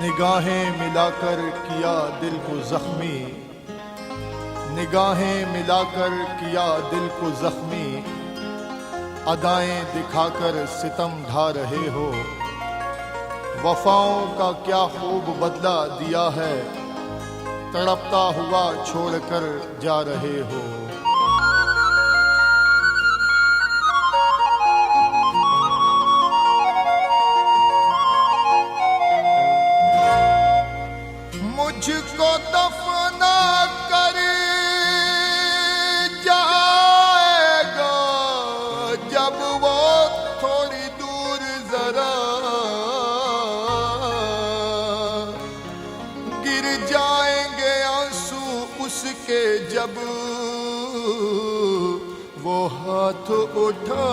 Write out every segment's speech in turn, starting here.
निगाहें मिलाकर किया दिल को जख्मी, निगाहें मिलाकर किया दिल को जख्मी, अदाएं दिखाकर सितम ढा रहे हो। वफाओं का क्या खूब बदला दिया है, तड़पता हुआ छोड़कर जा रहे हो। मुझको दफना कर जाएगा जब वो थोड़ी दूर जरा, गिर जाएंगे आंसू उसके जब वो हाथ उठाएगा।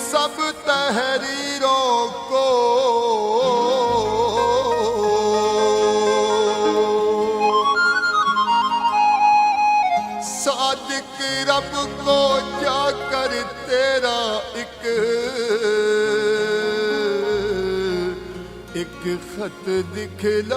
सब तहरीरों को सादिक रब को जाकर तेरा एक खत दिखलाएगा।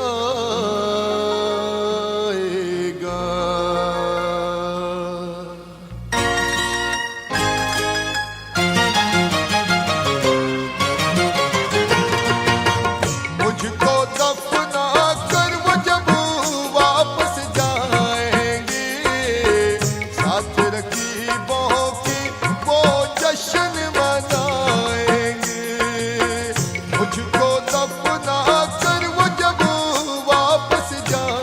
मुझको दफना कर वो जब वापस जा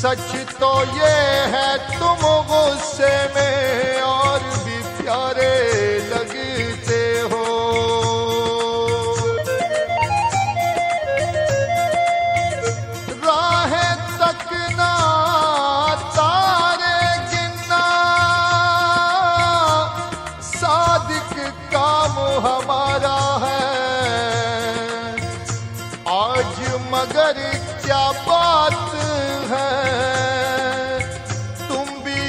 सच तो ये है तुम गुस्से में और भी प्यारे लगते हो। राहें तकना तारे गिनना सादिक काम हमारा है आज, मगर क्या बात है तुम भी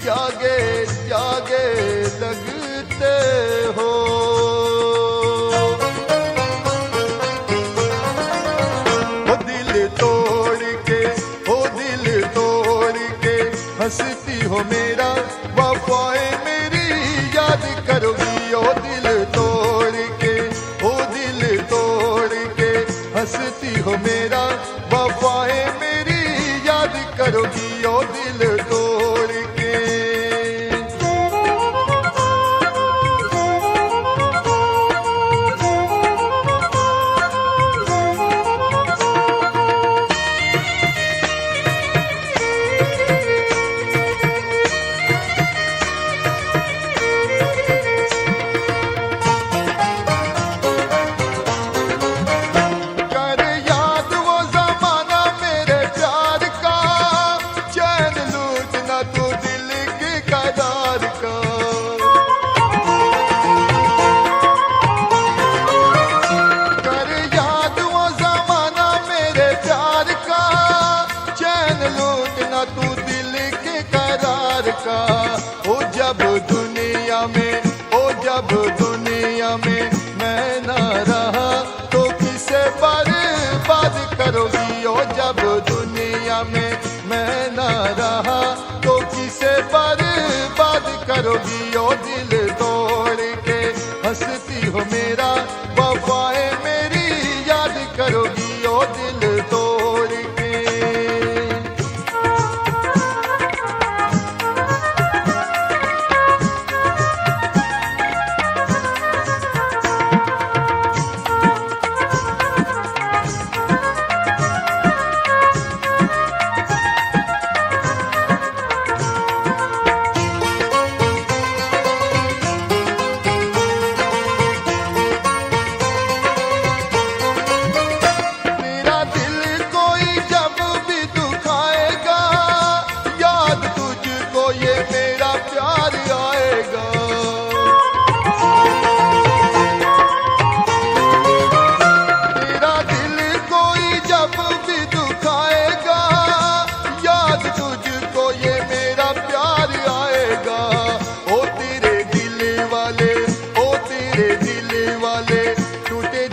जागे जागे लगते हो। ओ दिल तोड़ के, ओ दिल तोड़ के हंसती हो मेरा, वफाएं मेरी याद करोगी। ओ दिल तोड़ के, ओ दिल तोड़ के हंसती हो मेरा, वफाएं मेरी याद करोगी। ओ दिल तोड़ के। ओ जब दुनिया में, ओ जब दुनिया में मैं ना रहा तो किसे बर्बाद करोगी। ओ जब दुनिया में मैं ना रहा तो किसे बर्बाद करोगी। ओ दिल तोड़ के हंसती हो मेरा, वफाएं मेरी याद करोगी। ओ दिल तोड़ के।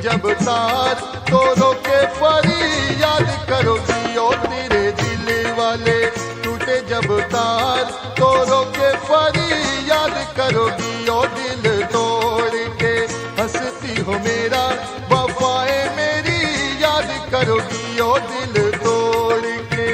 जब तार तोड़ो के फरियाद करोगी। ओ तेरे दिल वाले टूटे जब तार तोड़ो के फरियाद करोगी। ओ दिल तोड़ के हंसती हो मेरा, वफाएं मेरी याद करोगी। ओ दिल तोड़ के।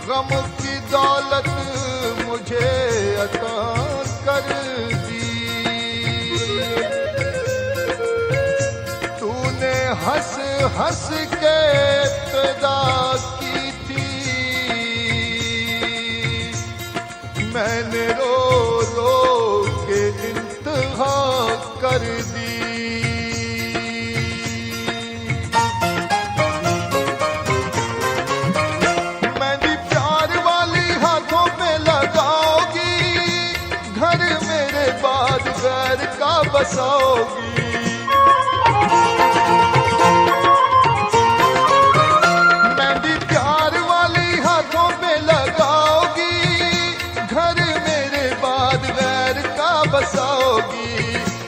गम की दौलत मुझे अता कर दी, तूने हंस हंस के पैदा की थी, मैंने रो रो के इंतहा कर दी। बसाओगी मेहंदी प्यार वाली हाथों पे लगाओगी, घर मेरे बाद गैर का बसाओगी।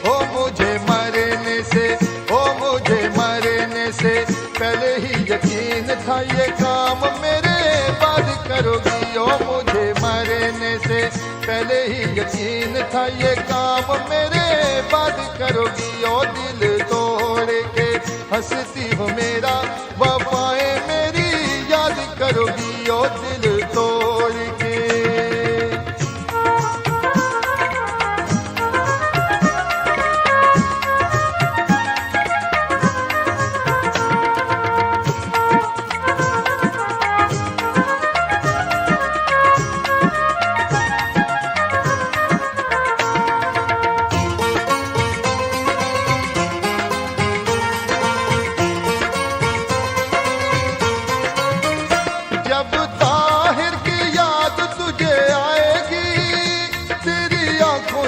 ओ मुझे मरने से, ओ मुझे मरने से पहले ही यकीन था ये काम मेरे बाद करोगी। ओ मुझे मरने से पहले ही यकीन था ये काम मेरे बाद करोगी। ओ दिल तोड़ के हंसती हो मेरा वफाएं मेरी याद करोगी। ओ दिल तोड़ के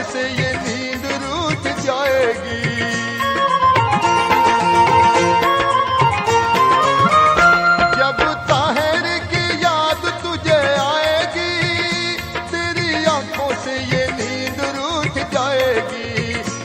से ये नींद रूठ जाएगी। जब ताहिर की याद तुझे आएगी तेरी आंखों से ये नींद रूठ जाएगी।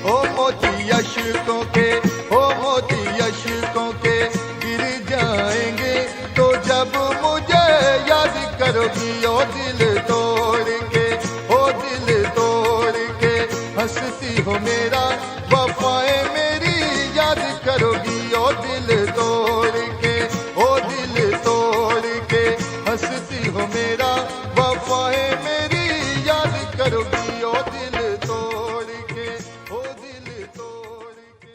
ओ मोती अश्कों के, ओ मोती अश्कों के गिर जाएंगे तो जब मुझे याद करोगी। ओ दिल तोड़ के, ओ दिल तोड़ के हंसती हो मेरा वफाएं मेरी याद करोगी। ओ दिल तोड़ के, ओ दिल तोड़ के हंसती हो मेरा वफाएं मेरी याद करोगी। ओ दिल तोड़ के, ओ दिल तोड़ के।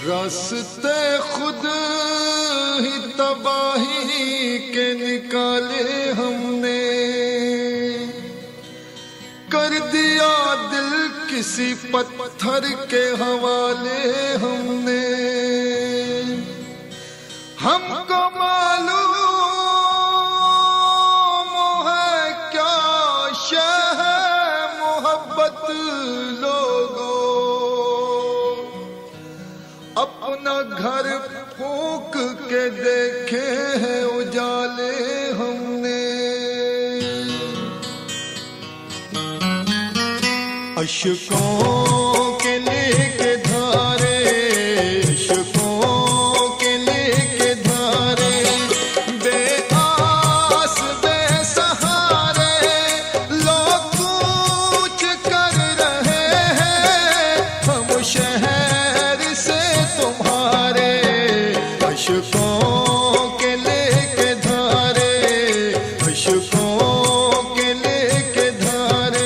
रास्ते खुद ही तबाही के निकाले हमने, कर दिया दिल किसी पत्थर के हवाले हमने। हमको मालूम है क्या शह है मोहब्बत लोगों, अपना घर फूंक के देखे हैं उजाले हमने। अशकों के लेके धारे, अशकों के लेके धारे, बेआस बेसहारे लोग कूच कर रहे हैं हम शहर से तुम्हारे। अशकों के लेके धारे, अशकों के लेके धारे।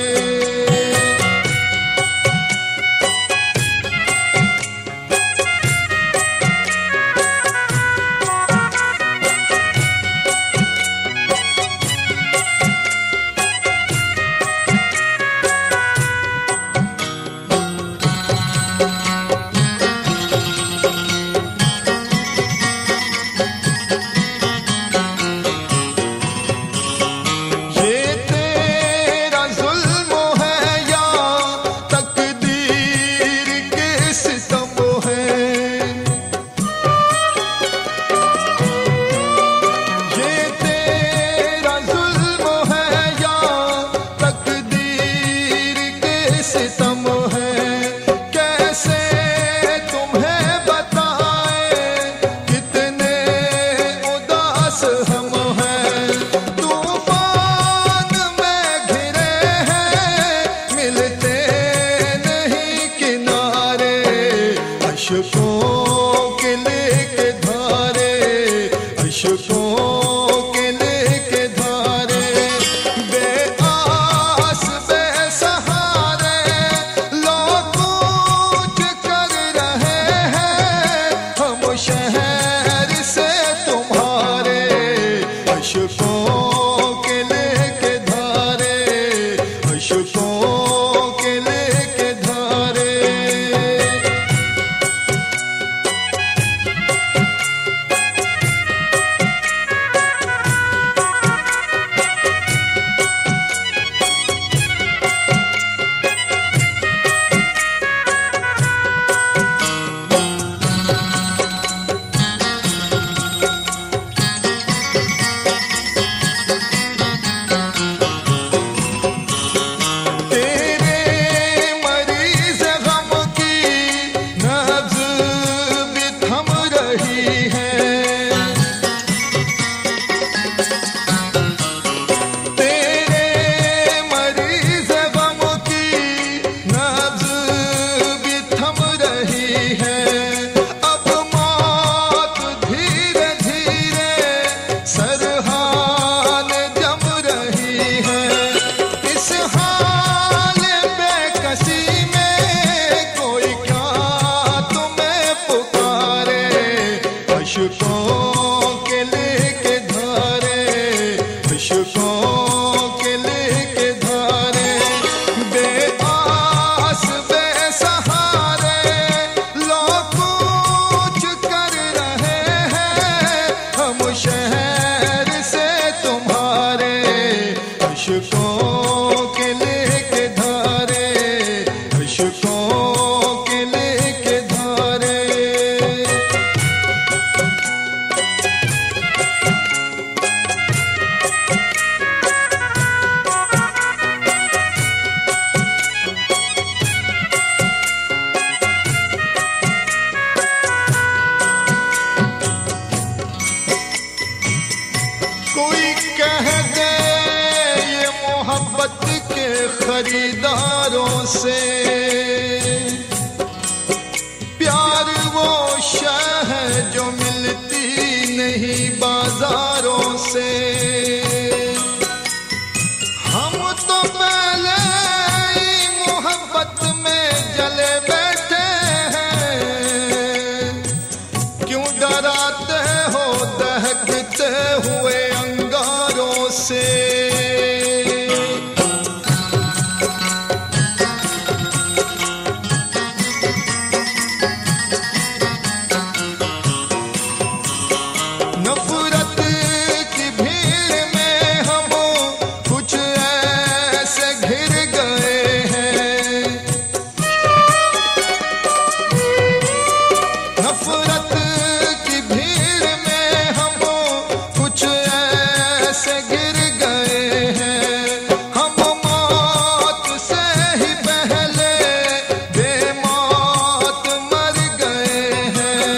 अशकों के लेके धारे, अशकों के लेके धारे, बेआस बेसहारे लोग कूच कर रहे हैं हम शहर से तुम्हारे। अशकों के लेके धारे, अशकों के लेके धारे। हम शहर से तुम्हारे अशकों के लेके धारे, अशकों के लेके धारे। कोई कह दे ये मोहब्बत के खरीदारों से, प्यार वो शय है जो मिलती नहीं बाजारों से। हम तो पहले ही मोहब्बत में जले बैठे हैं, क्यों डराते हो दहकते हुए अंगारों से। नफरत की भीड़ में हम कुछ ऐसे घिर गए हैं, नफरत की भीड़ में हम कुछ ऐसे गिर गए हैं। हम मौत से ही पहले बेमौत मर गए हैं।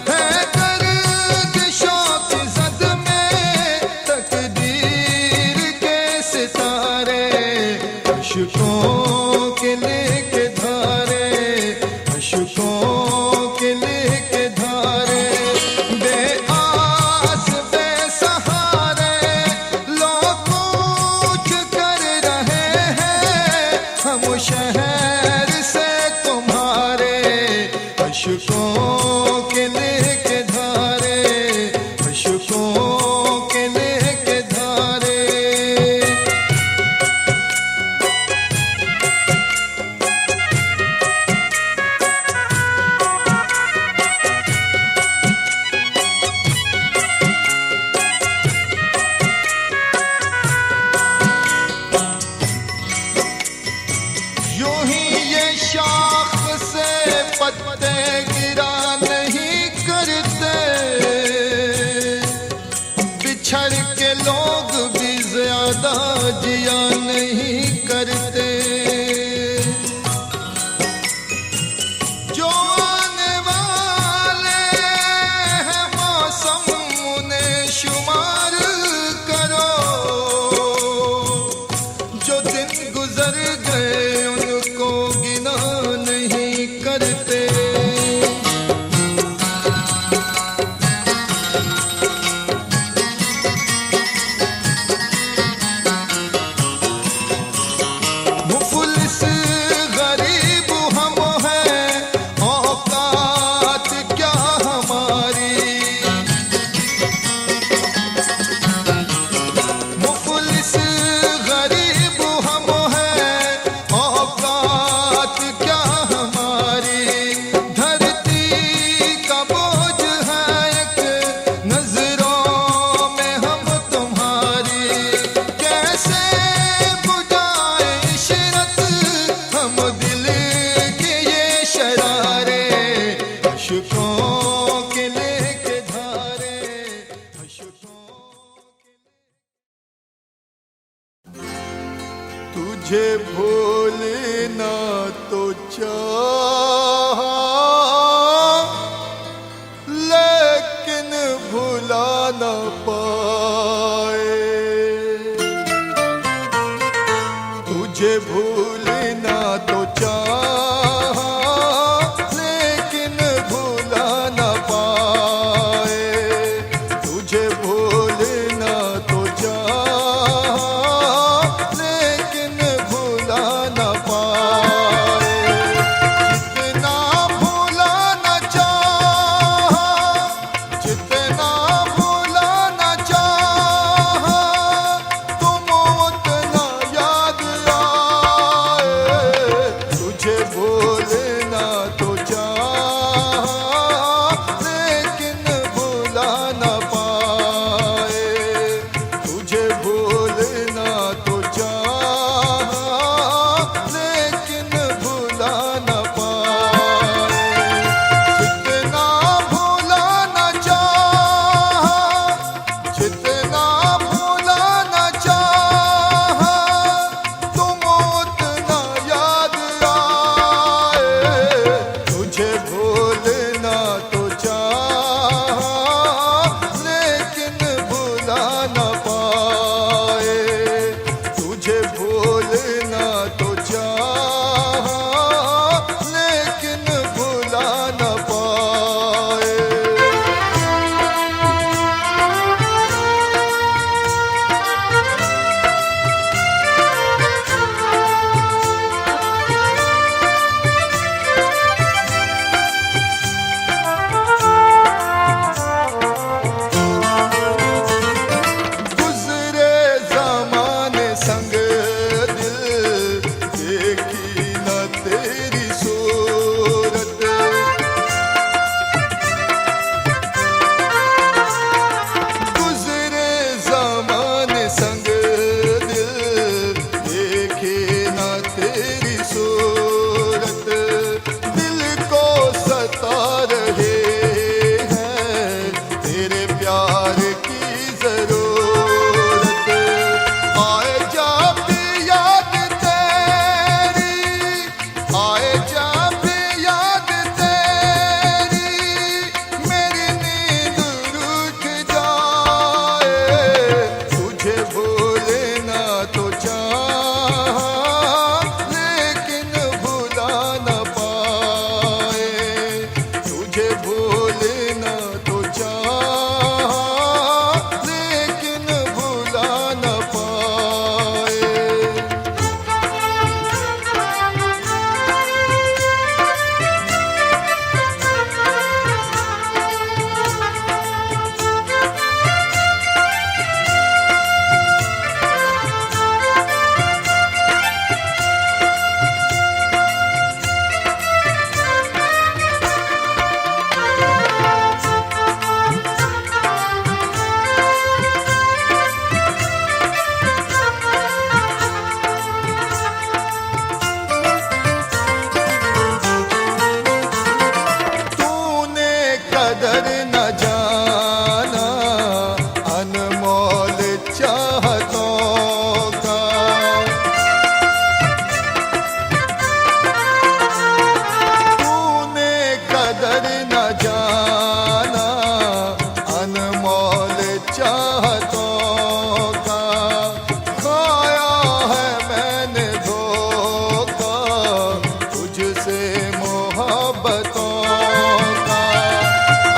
है गर्दिशों की ज़द में तकदीर के सितारे, अशकों के लेके धारे, अशकों के लेके धारे। बेआस बेसहारे लोग पूछ कर रहे हैं, हम शहर से तुम्हारे अशकों के लेके धारे, अशकों के लेके धारे। यूं ही ये शाख से पत्ते गिरा नहीं करते, बिछड़ के लोग भी ज्यादा जिया नहीं करते। जो आने वाले हैं मौसम उन्हें शुमार करो, जो दिन गुजर गए उनको गिना नहीं करते। मुफलिस गरीब हम हैं, औकात क्या हमारी। मुफलिस गरीब हम हैं, औकात क्या हमारी। धरती का बोझ है एक नजरों में हम तुम्हारी। कैसे बुझाए इशरत हम दिल के ये शरारे, अशकों के लेके धारे, अशकों के। तुझे भूलना तो चाहा, लेकिन भुला न पाए। तुझे भूलना तो चाहा, लेकिन भुला न पाए। तुझे भूलना तो चाहा, लेकिन भुला न पाए। जितना भुला न चाहा, जितना भुला न चाहा, प्यार की जरूरत। आए जब भी याद तेरी, आए जब भी याद तेरी, मेरी नींद रुठ जाए। तुझे भूलना तो चाहा, लेकिन भुला न पाए। तुझे भूलना तो चाहा, लेकिन भुला न पाए। तूने कदर न जाना अनमोल चाहतों का। तूने कदर न जाना अनमोल चाहतों का। खाया है मैंने धोखा तुझसे मोहब्बतों का।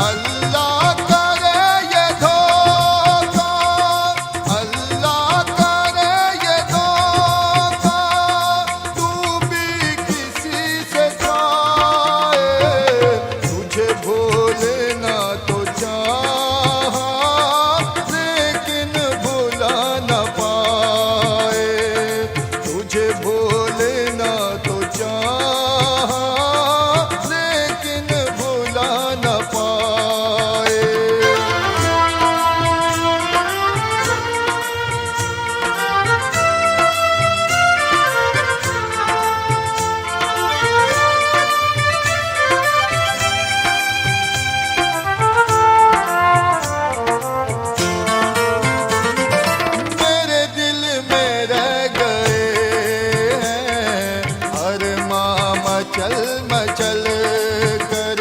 अल्लाह करे ये धोखा, अल्लाह करे ये धोखा, तू भी किसी से खाए। तुझे भूलना तो चाहा, लेकिन भुला न पाए। तुझे भूलना तो चाहा, लेकिन भुला न पाए। मेरे दिल में रह गए हैं अरमां मचल मचल कर।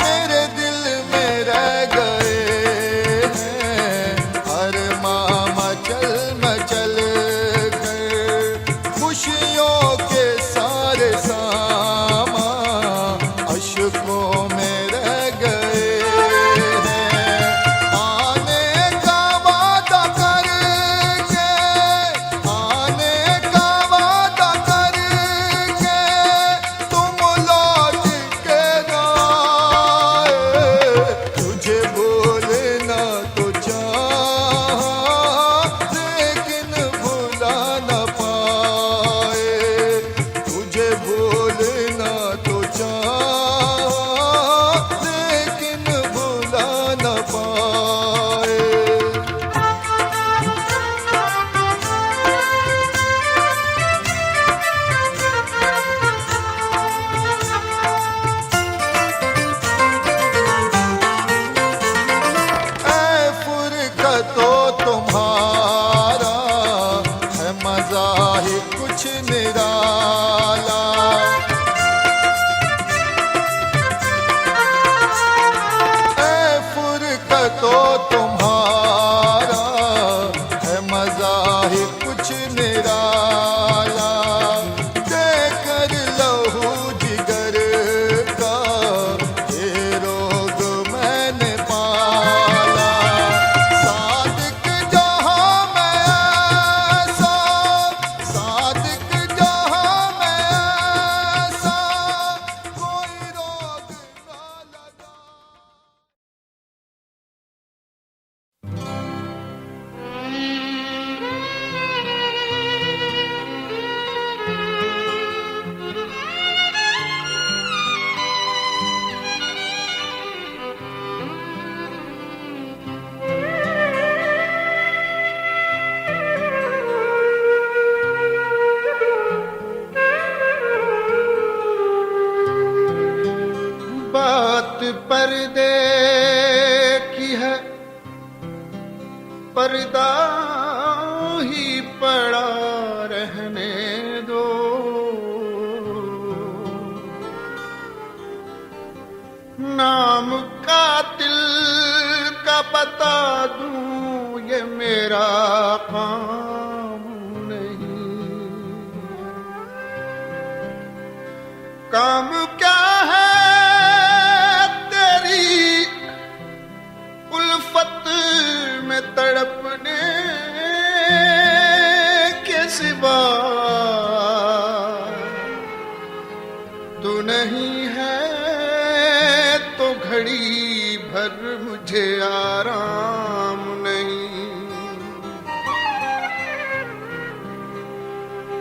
मेरे दिल में रह गए हैं अरमां मचल मचल कर। खुशियों के सारे सामा अशकों में रह गए हैं। आने का वादा करके, आने का वादा करके, तुम लौट के ना आए। तुझे भूलना तो चाहा, लेकिन भुला न पाए। तुझे भूलना तो चाहा, बात पर्दे की है, पर्दा ही पड़ा रहने दो। नाम कातिल का बता दूं ये मेरा काम नहीं। काम क्या है तेरी उल्फत में तड़पने के सिवा, तू नहीं है तो घड़ी भर मुझे आराम नहीं।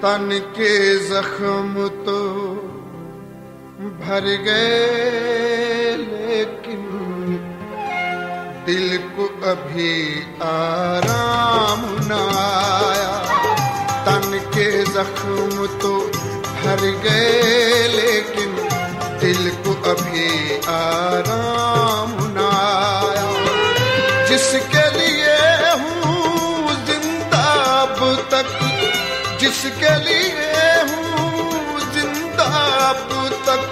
तन के जख्म तो भर गए लेकिन दिल को अभी आराम न आया। तन के जख्म तो भर गए लेकिन दिल को अभी आराम न आया। जिसके लिए हूँ जिंदा अब तक, जिसके लिए हूँ जिंदा अब तक,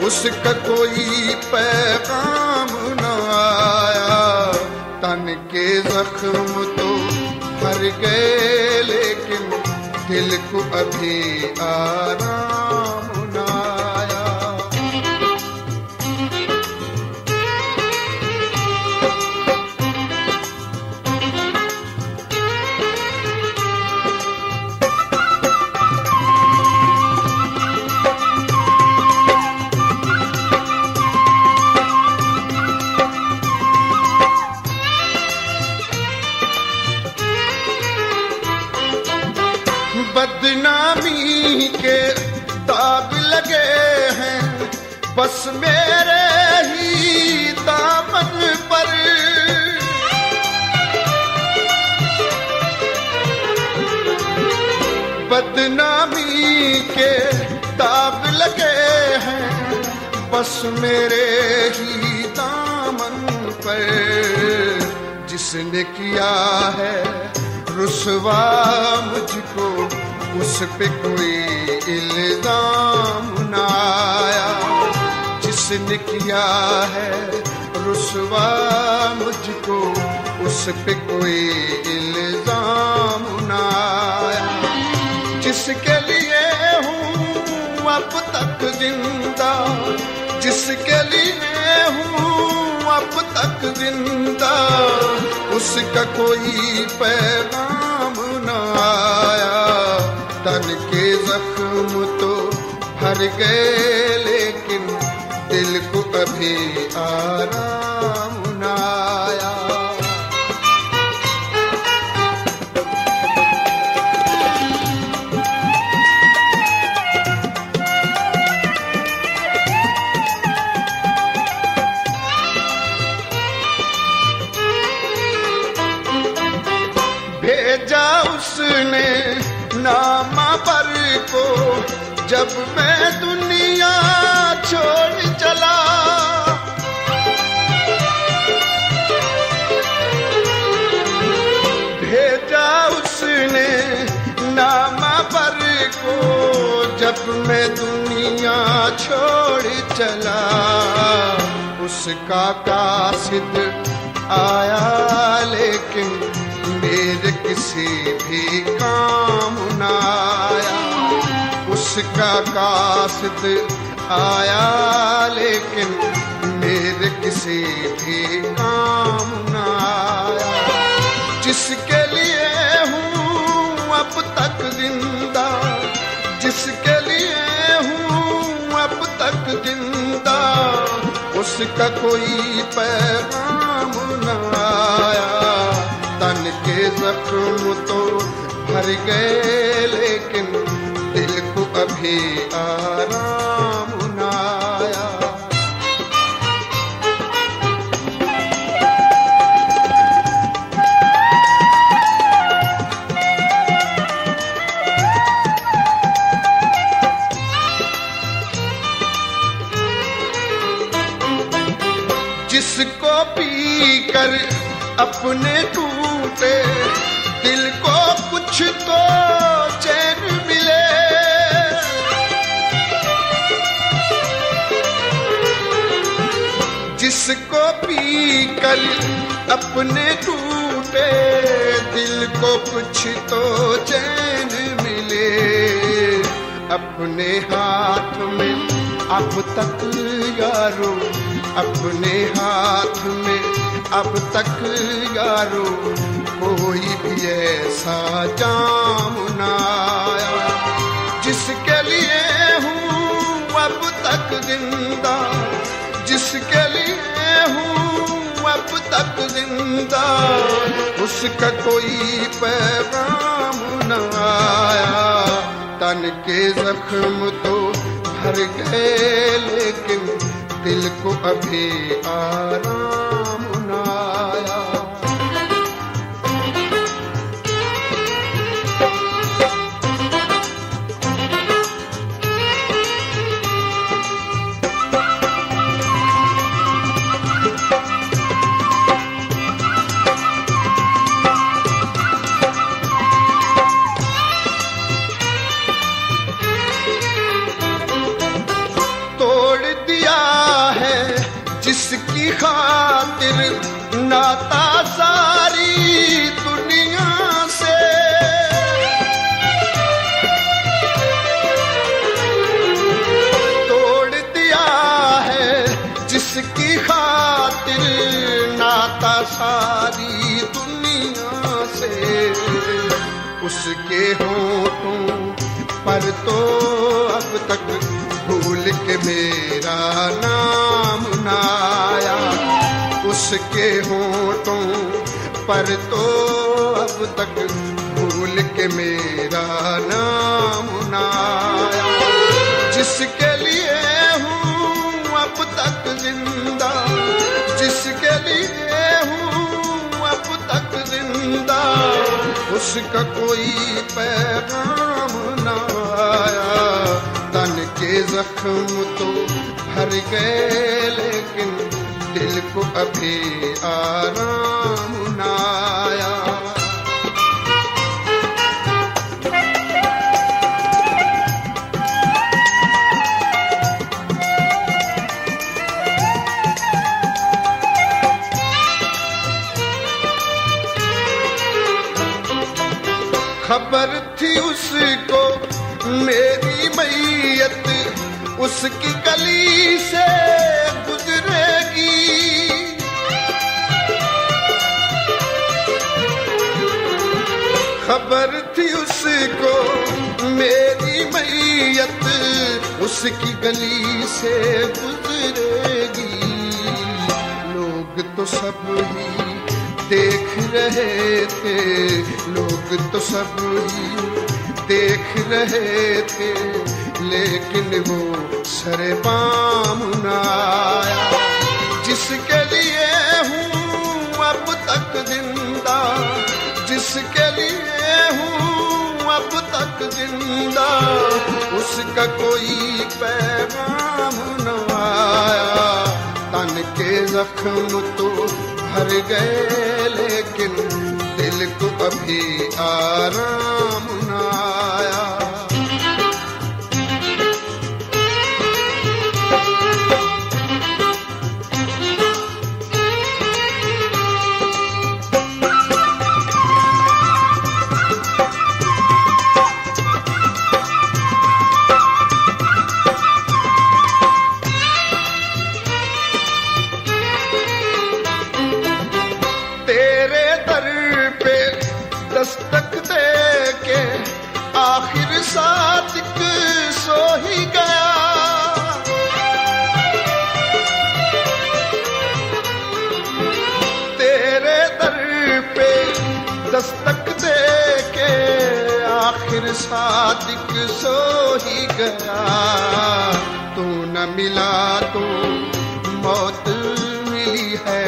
उसका कोई पैगाम न आया। तन के जख्म तो भर गए लेकिन दिल को अभी आराम न आया। बदनामी के दाग लगे हैं बस मेरे ही दामन पर। बदनामी के दाग लगे हैं बस मेरे ही दामन पर। जिसने किया है रुसवा मुझको उस पे कोई इल्जाम न आया। जिसने किया है रुसवा मुझको उस पे कोई इल्जाम न आया। जिसके लिए हूँ अब तक जिंदा, जिसके लिए हूँ अब तक जिंदा, उसका कोई पैगाम न आया। तन के जख्म तो भर गए लेकिन दिल को अभी आराम न आया। भेजा उसने नामा पर को जब मैं दुनिया छोड़ चला। भेजा उसने नामा पर को जब मैं दुनिया छोड़ चला। उसका कासिद आया लेकिन मेरे किसी भी काम न आया। उसका कासिद आया लेकिन मेरे किसी भी काम न आया। जिसके लिए हूँ अब तक जिंदा, जिसके लिए हूँ अब तक जिंदा, उसका कोई पैगाम न आया। तन के जख्म तो भर गए लेकिन दिल को अभी आराम न आया। जिसको पी कर अपने टूटे दिल को कुछ तो चैन मिले। जिसको पी कर अपने टूटे दिल को कुछ तो चैन मिले। अपने हाथ में अब तक यारो, अपने हाथ में अब तक यारो कोई भी ऐसा जाम ना आया। जिसके लिए हूँ अब तक जिंदा, जिसके लिए हूँ अब तक जिंदा, उसका कोई पैगाम न आया। तन के जख्म तो भर गए लेकिन दिल को अभी आराम न आया। जिसकी खातिर नाता सारी दुनिया से, तोड़ दिया है जिसकी खातिर नाता सारी दुनिया से। उसके होठों पर तो अब तक भूल के मेरा नाम ना आया। उसके होठों पर तो अब तक भूल के मेरा नाम ना आया। जिसके लिए हूँ अब तक जिंदा, जिसके लिए हूँ अब तक जिंदा, उसका कोई पैगाम ना आया। तन के जख्म तो भर गए लेकिन दिल को अभी आराम ना आया। खबर थी उसको मेरी मैयत उसकी गली से गुजरेगी। खबर थी उसको मेरी मैयत उसकी गली से गुजरेगी। लोग तो सब ही देख रहे थे, लोग तो सब ही देख रहे थे, लेकिन वो सरे पाम न आया। जिसके लिए हूँ अब तक जिंदा, जिसके लिए हूँ अब तक जिंदा, उसका कोई पैगाम न आया। तन के जख्म तो भर गए लेकिन दिल को अभी आराम न आया। दस्तक दे के आखिर सादिक सो ही गया। तेरे दर पे दस्तक दे के आखिर सादिक सो ही गया। तू न मिला तो मौत मिली है,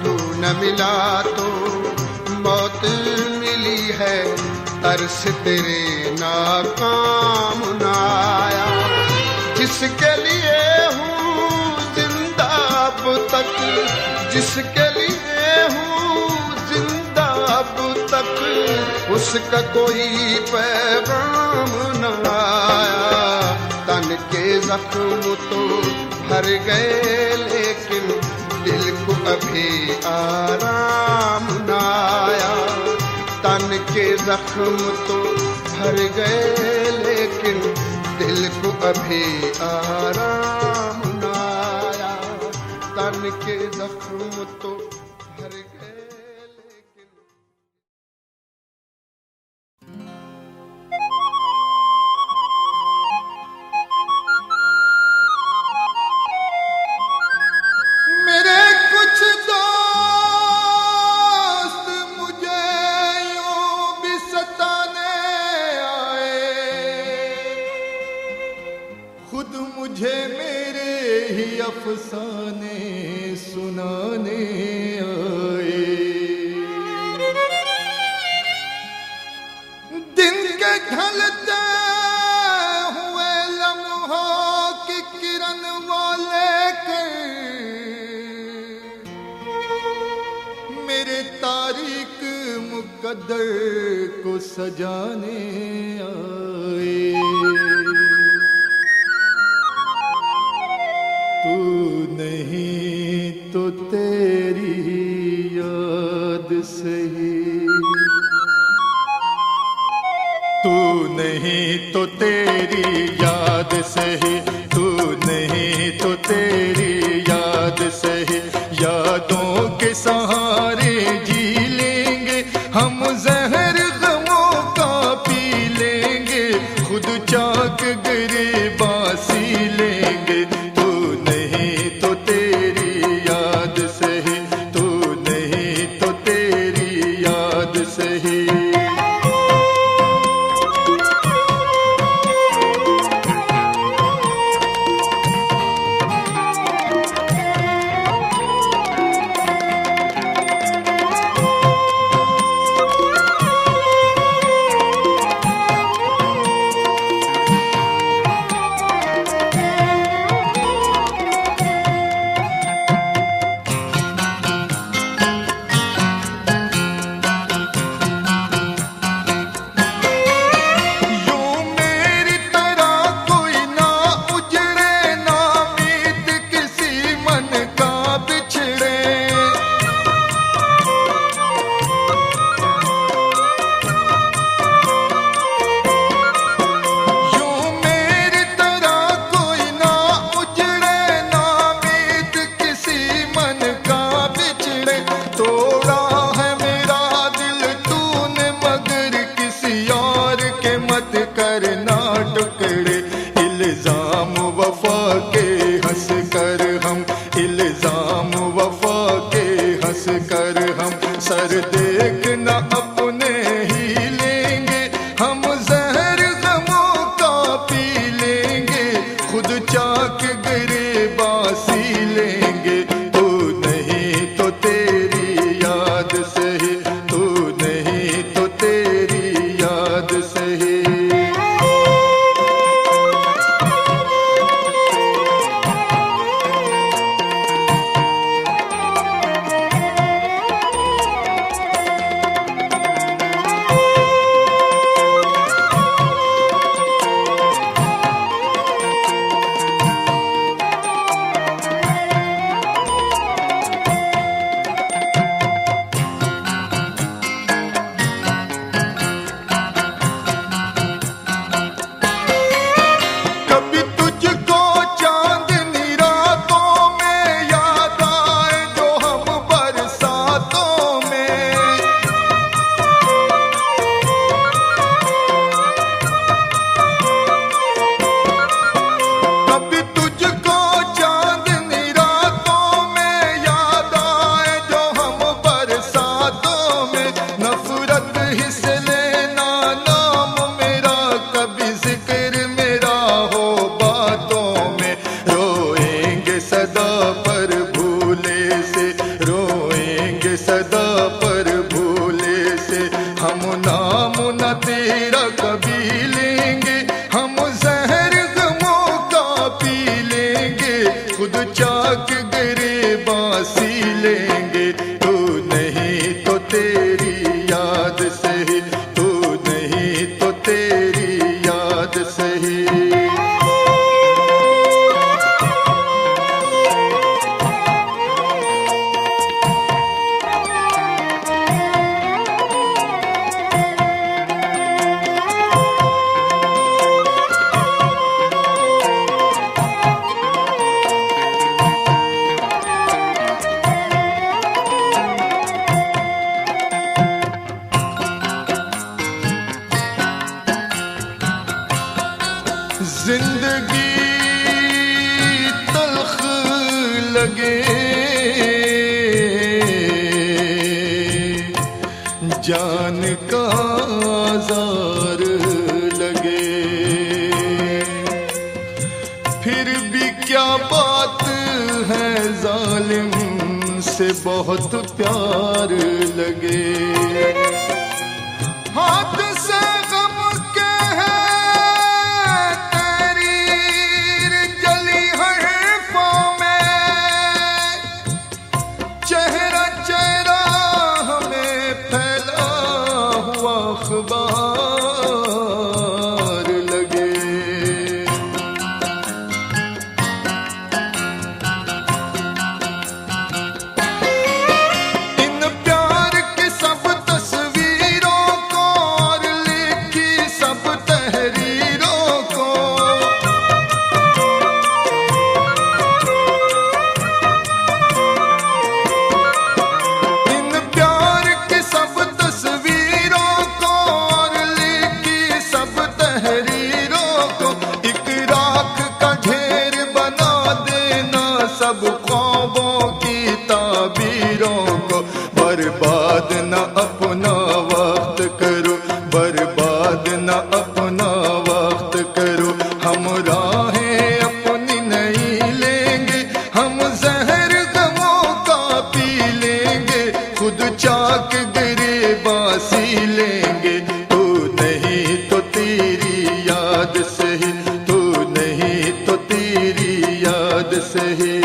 तू न मिला तो मौत मिली है, तरस तेरे नाकाम न आया। जिसके लिए हूँ जिंदा अब तक, जिसके लिए हूँ जिंदा अब तक, उसका कोई पैगाम न आया। तन के जख्म तो भर गए लेकिन दिल को अभी आराम न आया। तन के जख्म तो भर गए लेकिन दिल को अभी आराम न आया। तन के जख्म तो भर गए लेकिन मेरे कुछ दोस्त मुझे यूं भी सताने आए, खुद मुझे मेरे ही अफसाने सुनाने आए। दिन के ढलते हुए लम्हों की किरण वाले कर मेरे तारीक मुकद्दर को सजाने आए। तू नहीं तो तेरी याद सही, तू नहीं तो तेरी याद सही, तू नहीं तो तेरी याद सही। यादों के सहारे जी लेंगे हम, जहर गमों का पी लेंगे, खुद चाक गिरेबा सी लेंगे। तू नहीं तो तेरी याद सही, तू नहीं तो तेरी याद सही। करना टुकड़े इल्जाम वफा के हंस कर हम, इल्जाम वफा के हंस कर हम। सर देखना अपने ही लेंगे हम, जहर गमों का पी लेंगे, खुद चाक गिरेबा सी लेंगे। तू नहीं तो तेरी याद सही, तू नहीं तो तेरी याद सही। खुद चाक गिरेबा बासी लेंगे। तू नहीं तो तेरी याद सही, तू नहीं तो तेरी याद सही। जिंदगी तल्ख लगे, जान का जार लगे, फिर भी क्या बात है जालिम से बहुत प्यार लगे। हाथ से गम के अखबार लगे। इन प्यार की सब तस्वीरों को और लिखी सब तहरीरों को, इन प्यार की सब तस्वीरों को और लिखी सब तहरीरों को, एक राख का ढेर बना देना सब ख्वाबों की ताबीरों को। बर्बाद न अपना वक्त करो, बर्बाद न अपना वक्त करो। हम राहें अपनी नहीं लेंगे, हम जहर गमों का पी लेंगे, खुद चाक गिरेबासी लेंगे। तू नहीं तो तेरी याद सही, तू नहीं तो तेरी याद सही।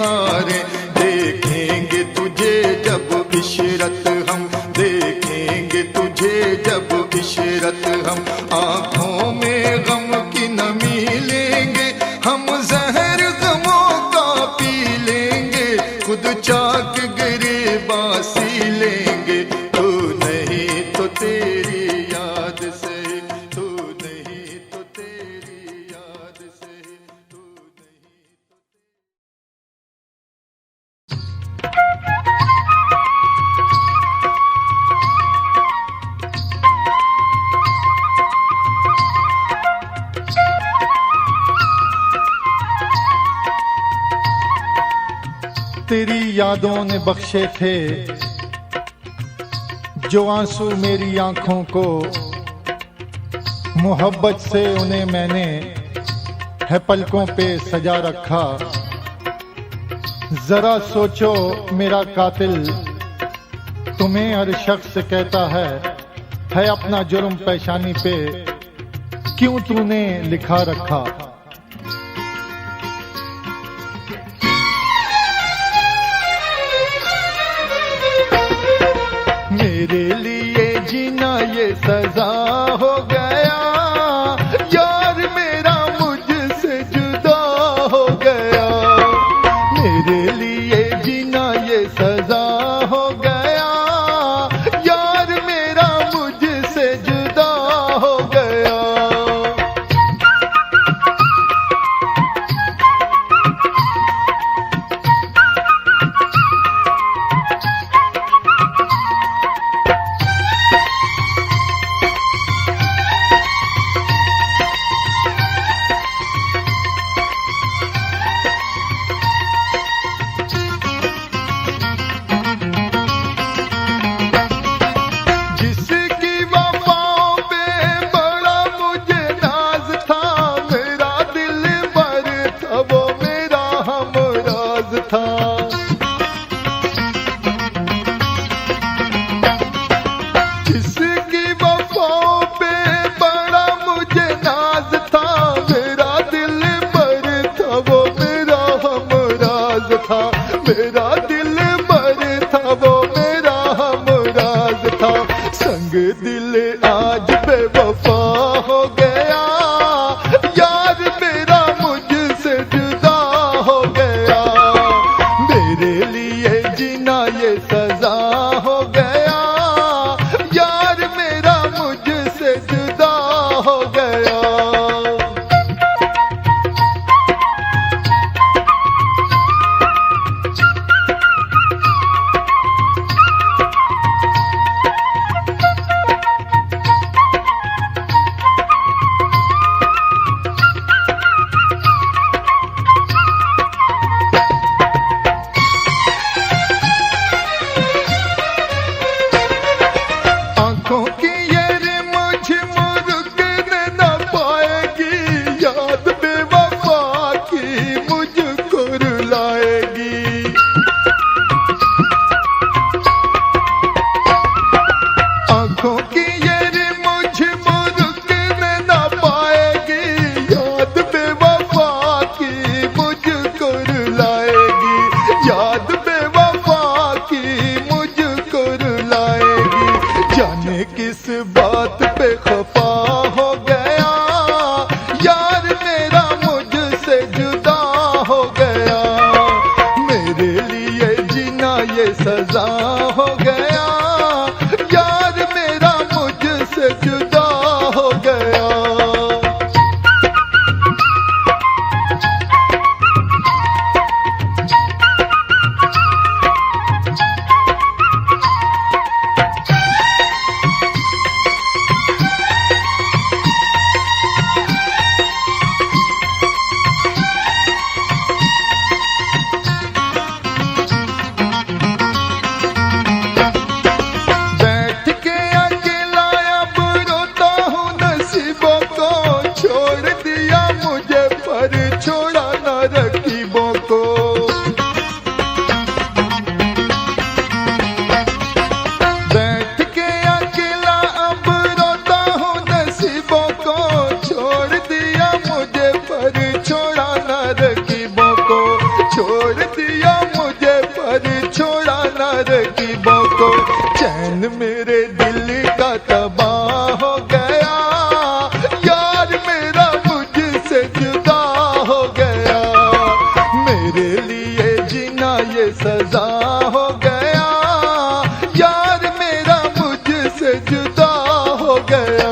हारे देखेंगे तुझे जब इशरत हम, देखेंगे तुझे जब इशरत हम। आंखों में गम की नमी लेंगे, हम जहर गमों का पी लेंगे, खुद चाक गिरेबासी लेंगे। तू नहीं तो तेरी याद सही, तू नहीं तो तेरी याद सही, तू नहीं तेरी यादों ने बख्शे थे जो आंसू मेरी आंखों को, मोहब्बत से उन्हें मैंने है पलकों पे सजा रखा। जरा सोचो मेरा कातिल तुम्हें हर शख्स कहता है अपना जुर्म पेशानी पे क्यों तूने लिखा रखा। मेरे लिए जीना ये सजा हो गया, यार मेरा मुझसे जुदा हो गया। मेरे लिए था। जिसकी वफाओं पे बड़ा मुझे नाज था, मेरा दिल भर था वो मेरा हमराज था, मेरा दिल भर था वो मेरा हमराज था। संग दिल आज बेवफा हो गया, यार मेरा मुझसे जुदा हो गया, मेरे लिए जीना ये सजा हो गया, यार मेरा मुझसे जुदा हो गया। आंखों की ये मुझ मुझकने न पाएगी, याद बेवफा की मुझको रुलाएगी। आंखों की ये मुझ मुझकने न पाएगी, याद बेवफा की मुझको रुलाएगी, याद बेवफा की मुझको रुलाएगी। जाने किस बात पे खफा हो गया, यार मेरा मुझसे जुदा हो गया, मेरे लिए जीना ये सजा हो गया, यार मेरा मुझसे जुदा हो गया। बैठ के अकेला अब रोता हूँ नसीबों को, छोड़ दिया मुझे पर छोड़ा न रकीबों को। बैठ के अकेला अब रोता हूँ नसीबों को, छोड़ दिया मुझे पर छोड़ा न रकीबों को, छोड़ दिया मुझे पर छोड़ा न रकीबों को। चैन मेरे दिल का तबाह हो गया, यार मेरा मुझसे जुदा हो गया, मेरे लिए जीना ये सजा हो गया, यार मेरा मुझसे जुदा हो गया।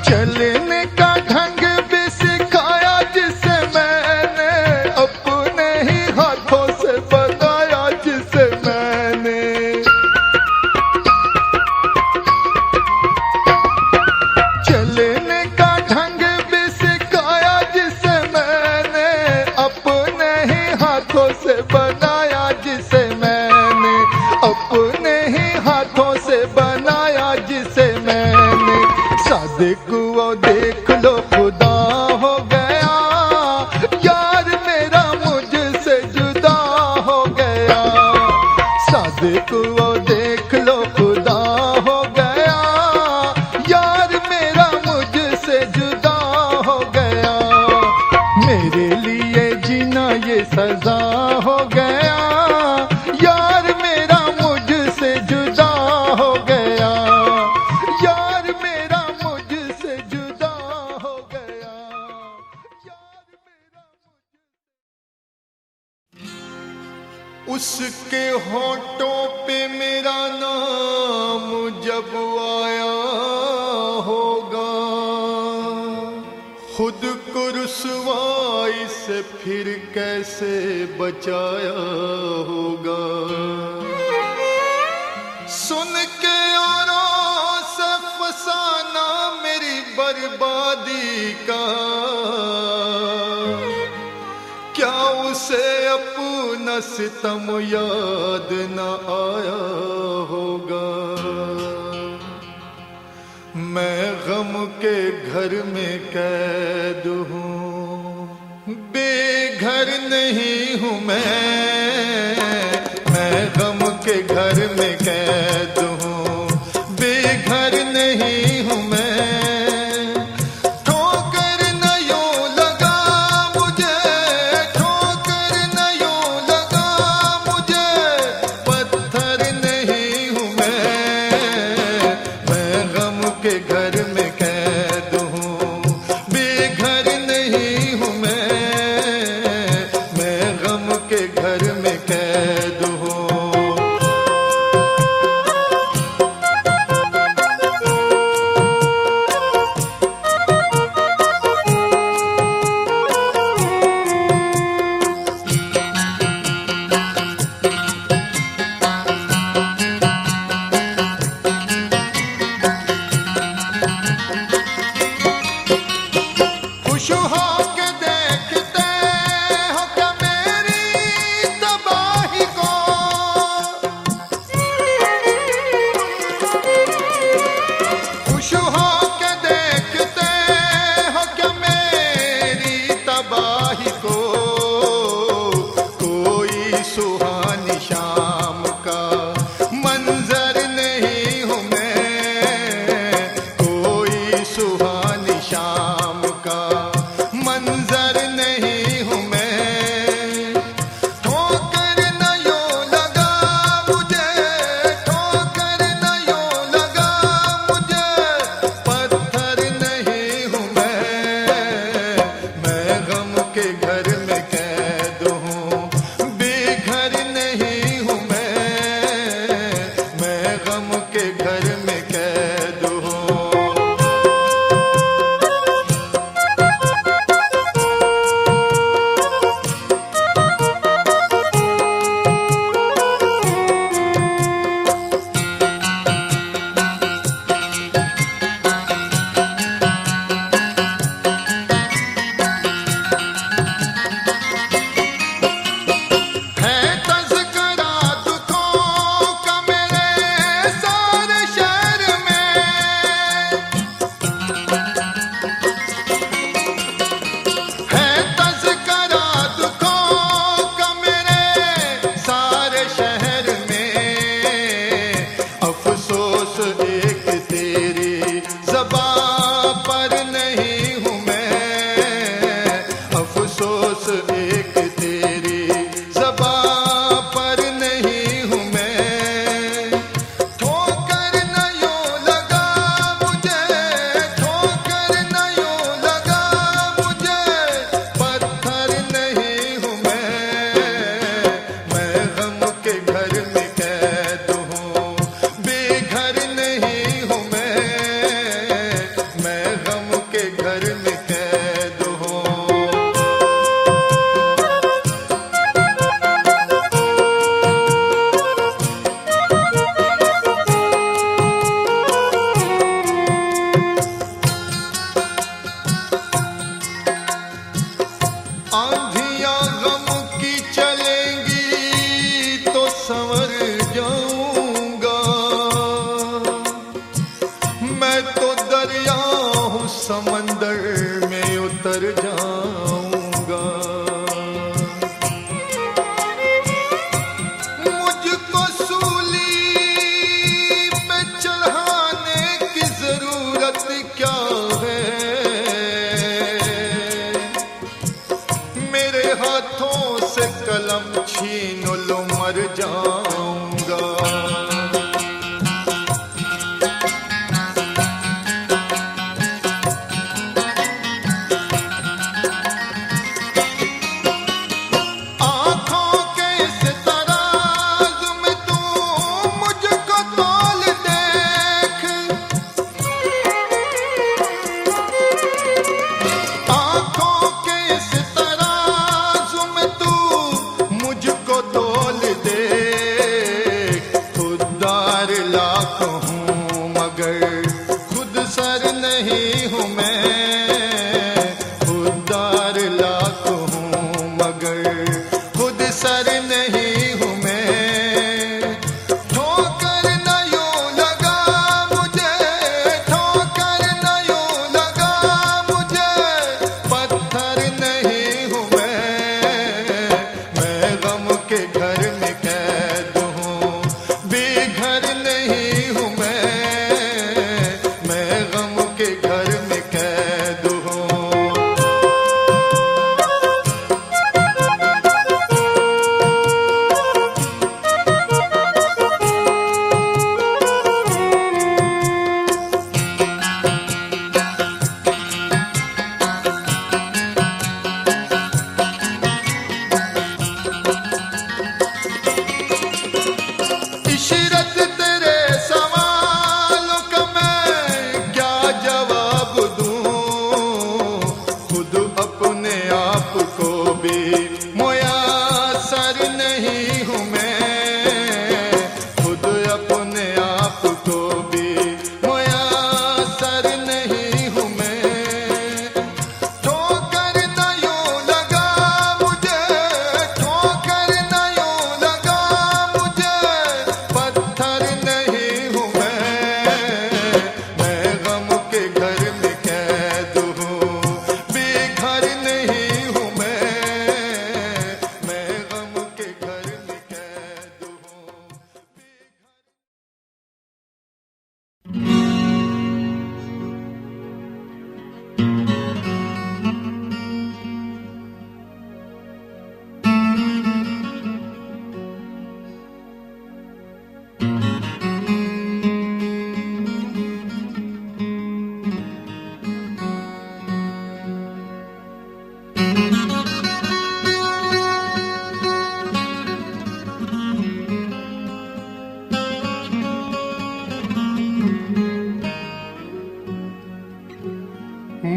चलने का ढंग भी सिखाया जिसे मैंने, अपने ही हाथों से बताया जिसे मैंने। चलने का ढंग भी सिखाया जिसे मैंने, अपने ही हाथों से बनाया जिसे मैंने, अपने ही हाथों से बनाया जिसे मैंने। सादिक वो देख लो खुदा हो गया, यार मेरा मुझसे जुदा हो गया, सादिक वो देख लो खुदा हो गया, यार मेरा मुझसे जुदा हो गया, मेरे लिए जीना ये सजा हो गया, यार मेरा मुझसे जुदा हो गया, यार मेरा मुझसे जुदा हो गया, यार मेरा उसके होठों पे मेरा नाम जब आया होगा, खुद को रुसवाई से फिर कैसे बचाया होगा। सुन के औरों बर्बादी का, क्या उसे अपना सितम याद न आया होगा। मैं गम के घर में कैद हूँ, बेघर नहीं हूँ मैं गम के घर में कैद हूँ, बेघर नहीं हूँ मैं। ठोकर न यूं लगा मुझे, ठोकर न यूं लगा मुझे, पत्थर नहीं हूँ मैं गम के घर में कैद हूँ, बेघर नहीं हूँ मैं गम के घर में कैद हूँ। खुश होके देखते हो क्या मेरी तबाही को, खुश होके देखते हो क्या मेरी तबाही को। कोई सुहानी शाम का मंजर नहीं हूँ मैं, कोई सुहानी शाम का मंजर नहीं हूँ मैं। ठोकर न यूं लगा मुझे, ठोकर न यूं लगा मुझे, पत्थर नहीं हूँ मैं गम के घर में कैद हूँ, बेघर नहीं हूँ मैं गम के घर में कैद हूँ। है तज़किरा दुखों का मेरे सारे शहर में, है तज़किरा दुखों का मेरे सारे शहर में। अफसोस एक तेरी ज़बां पर नहीं हूँ मैं, अफसोस एक तेरी ज़बां पर नहीं हूँ मैं। ठोकर न यूं लगा मुझे, ठोकर न यूं लगा मुझे, पत्थर नहीं हूँ मैं गम के घर में कैद हूँ, बेघर नहीं हूँ मैं गम के घर में कैद हूँ। आंधियां गम की चलेंगी तो संवर जाऊंगा, मैं तो दरिया हूँ समंदर में उतर जाऊंगा। मुझको सूली पे चढ़ाने की जरूरत क्या है, मेरे हाथों से कलम छीन लो मर जाऊंगा।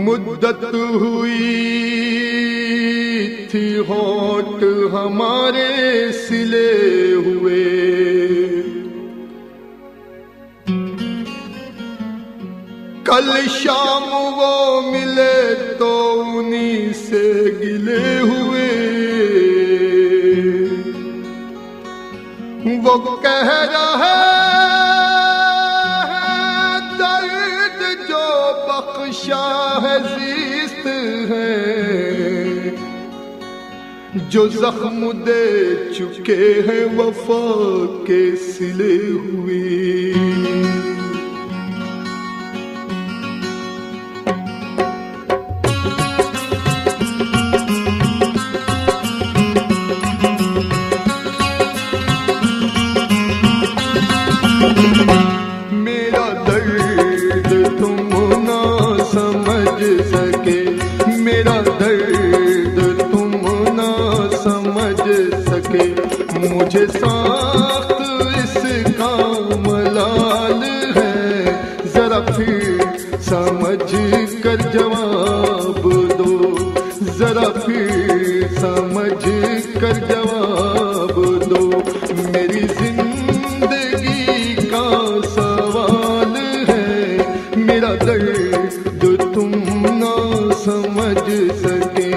मुद्दत हुई थी होठ हमारे सिले हुए, कल शाम वो मिले तो उन्हीं से गिले हुए। वो कह रहा है दर्द जो बख्शा है ज़ीस्त है, जो जख्म दे चुके हैं वफा के सिले हुए। मेरा दर्द तुम ना समझ सके, मेरा दर्द तुम ना समझ सके, मुझे साख्त इसका मलाल है। जरा फिर समझ कर जवाब दो, जरा फिर समझ कर जवाब दो। मेरी जिंदगी का सवाल है, मेरा दर्द तुम ना समझ सके।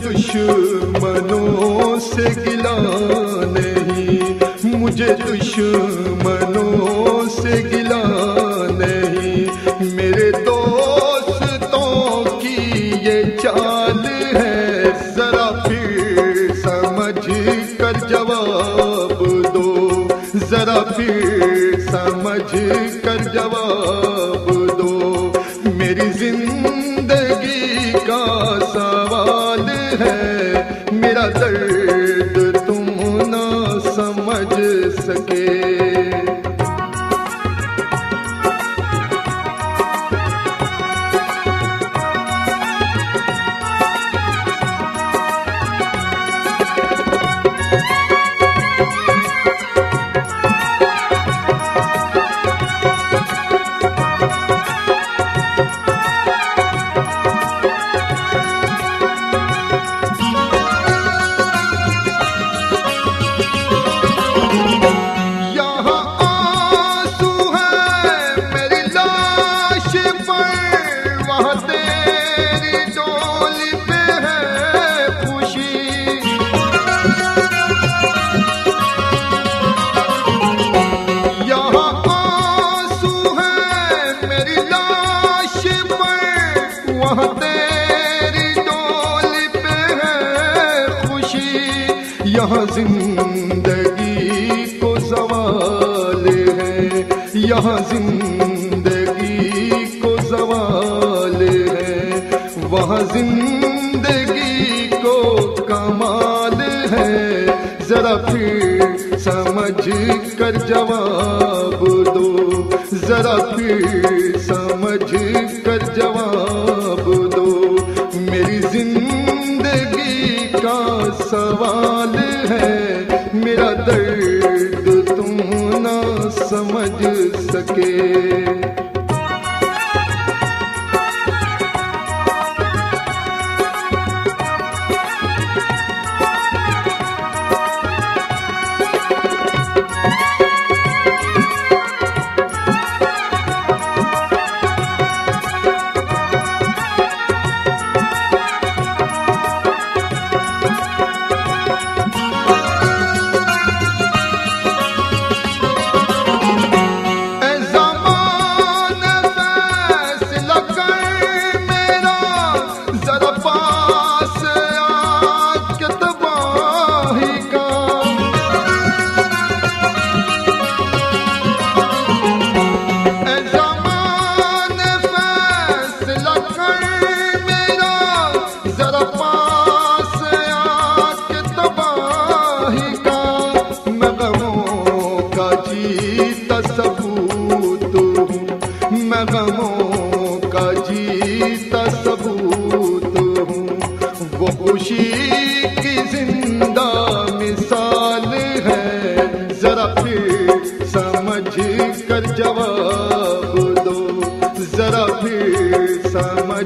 दुश्मनों से गिला नहीं, मुझे दुश्मनों से गिला नहीं। मेरे दोस्तों की ये चाल है, जरा फिर समझ कर जवाब दो, जरा फिर समझ कर जवाब दो। मेरी जिंदगी का सवाल है, मेरा दर्द तुम ना समझ सके। यहाँ जिंदगी को सवाल है, यहाँ जिंदगी को सवाल है, वहाँ जिंदगी को कमाल है। जरा फिर समझ कर जवाब दो, जरा फिर समझ कर जवाब दो। मेरी जिंदगी का सवाल है, मेरा दर्द तुम ना समझ सके।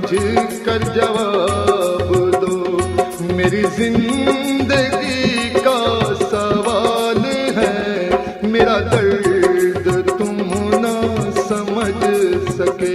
कर जवाब दो। मेरी जिंदगी का सवाल है, मेरा दर्द तुम ना समझ सके।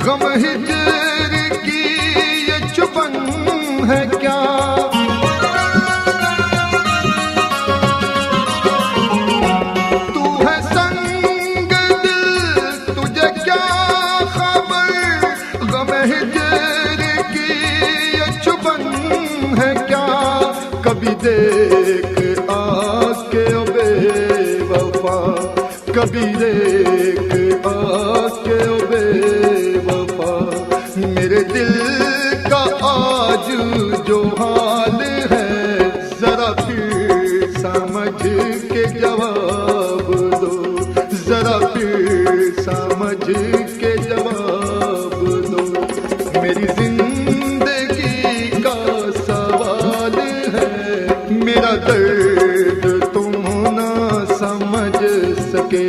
गम हिजर की ये चुपन है क्या, तू है संग दिल तुझे क्या खबर, गम हिजर की ये चुपन है क्या। कभी देख आके ओ बेवफा, कभी देख आके ओ बेवफा, मेरे दिल का आज जो हाल है, जरा फिर समझ के जवाब दो, जरा फिर समझ के जवाब दो। मेरी जिंदगी का सवाल है, मेरा दर्द तुम ना समझ सके।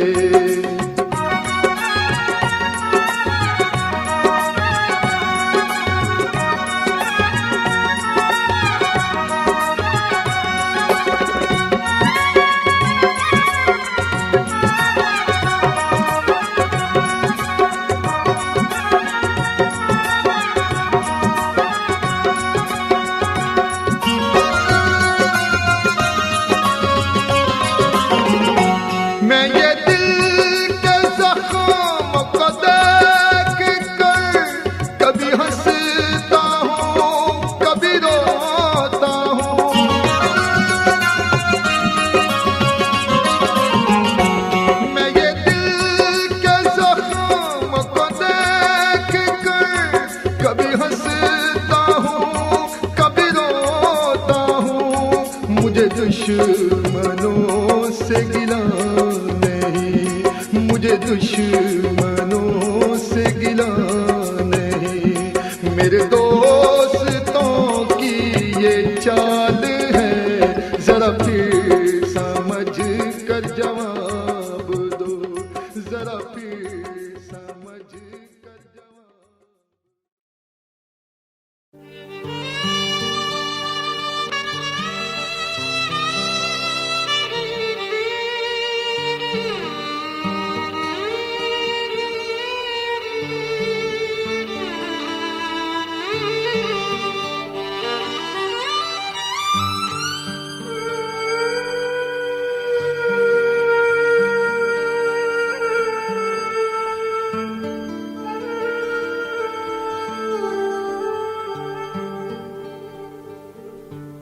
मैं ये दिल के जख्म को देख कर कभी हंसता हूँ, कभी रोता हूँ। मैं ये दिल के जख्म को देख कर कभी हंसता हूँ, कभी रोता हूँ। मुझे दुश्मनों से गिला नहीं, मुझे दुश्मनों से गिला नहीं, मेरे दोस्तों की ये चाल है, जरा फिर समझ कर जवाब दो, जरा फिर समझ कर जवाब।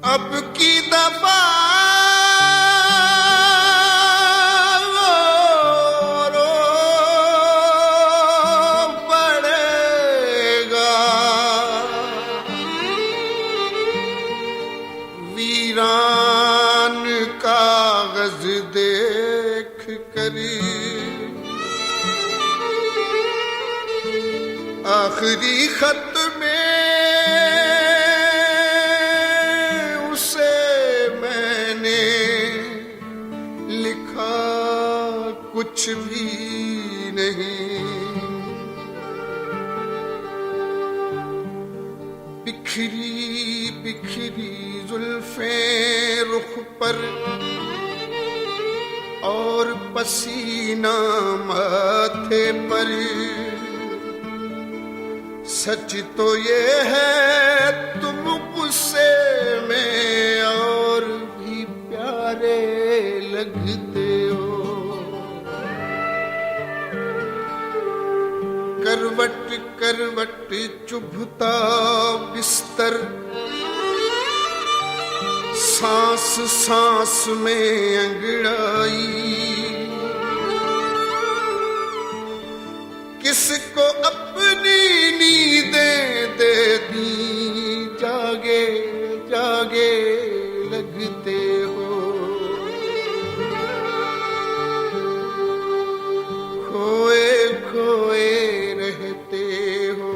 अब की दफा रो पड़ेगा, वीरान कागज देख कर आखिरी खत में कुछ भी नहीं। बिखरी बिखरी जुल्फें रुख पर और पसीना माथे पर, सच तो ये है तुम गुस्से में और भी प्यारे लगते हो। करवट करवट चुभता बिस्तर, सांस सांस में अंगड़ाई, किसको अपनी नींदें दे दी, जागे जागे लगते हो, खोए खोए रहते हो,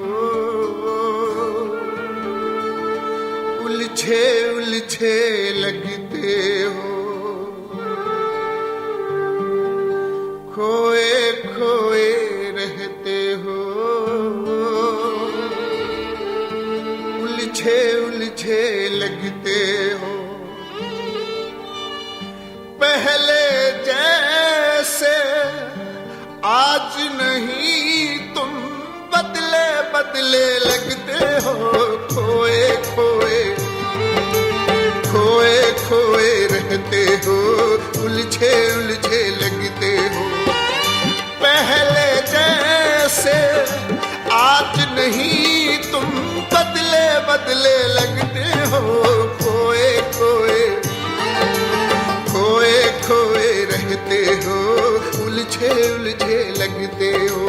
उलझे उलझे लगते हो, खोए खोए रहते हो, उलझे उलझे लगते हो। पहले जैसे आज नहीं तुम बदले बदले लगते हो, खोए खोए खोए खोए रहते हो, उलझे उलझे लगते हो। पहले जैसे आज नहीं तुम बदले बदले लगते हो, खोए खोए खोए खोए रहते हो, उलझे उलझे लगते हो।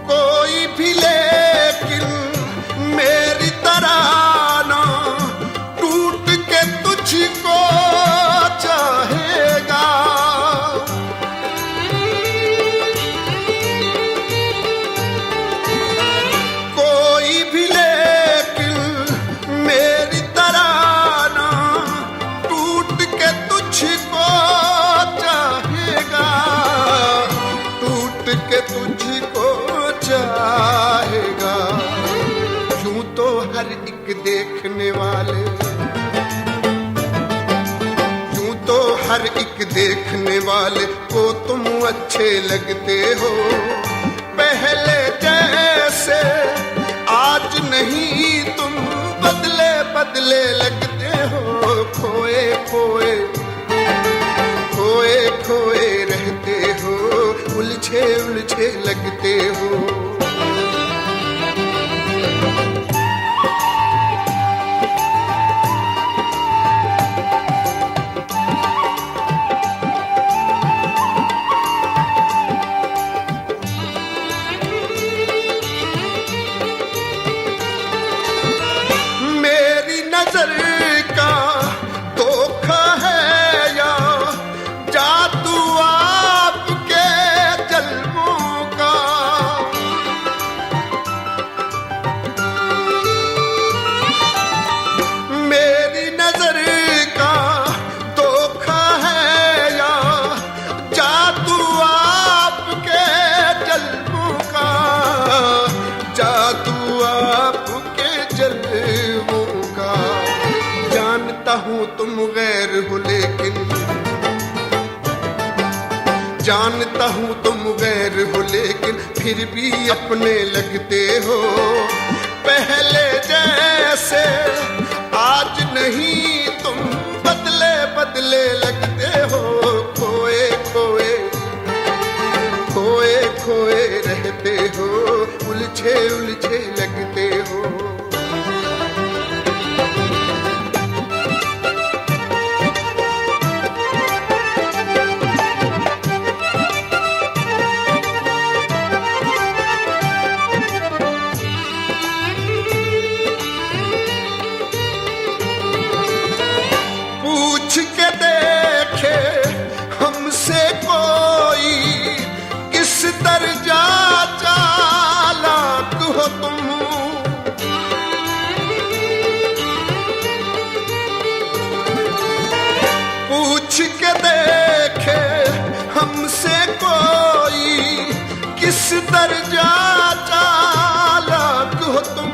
कोई भी लेकिन मेरी तरह ना टूट के तुझको चाहेगा, कोई भी लेकिन मेरी तरह ना टूट के तुझको चाहेगा, टूट के तुझको चाहेगा। यूं तो हर एक देखने वाले, यूं तो हर एक देखने वाले को तुम अच्छे लगते हो, पहले जैसे आज नहीं तुम बदले बदले लगते हो, खोए खोए खोए खोए रहते हो, उलझे उलझे लगते हो। मेरी नजर का धोखा है या जादू आपके जल्मों का, मेरी नजर का धोखा है या जादू आपके जल्मों का, जादू आपके जल्मों का। जानता हूँ तुम गैर हो लेकिन, जानता हूँ तुम गैर हो लेकिन फिर भी अपने लगते हो, पहले जैसे आज नहीं तुम बदले बदले लगते हो, खोए खोए खोए खोए रहते हो, उलझे उलझे लगते हो। पूछ के देखे हमसे कोई किस दर्जा चालाक हो तुम, पूछ के देखे हमसे कोई किस दर्जा चालाक हो तुम,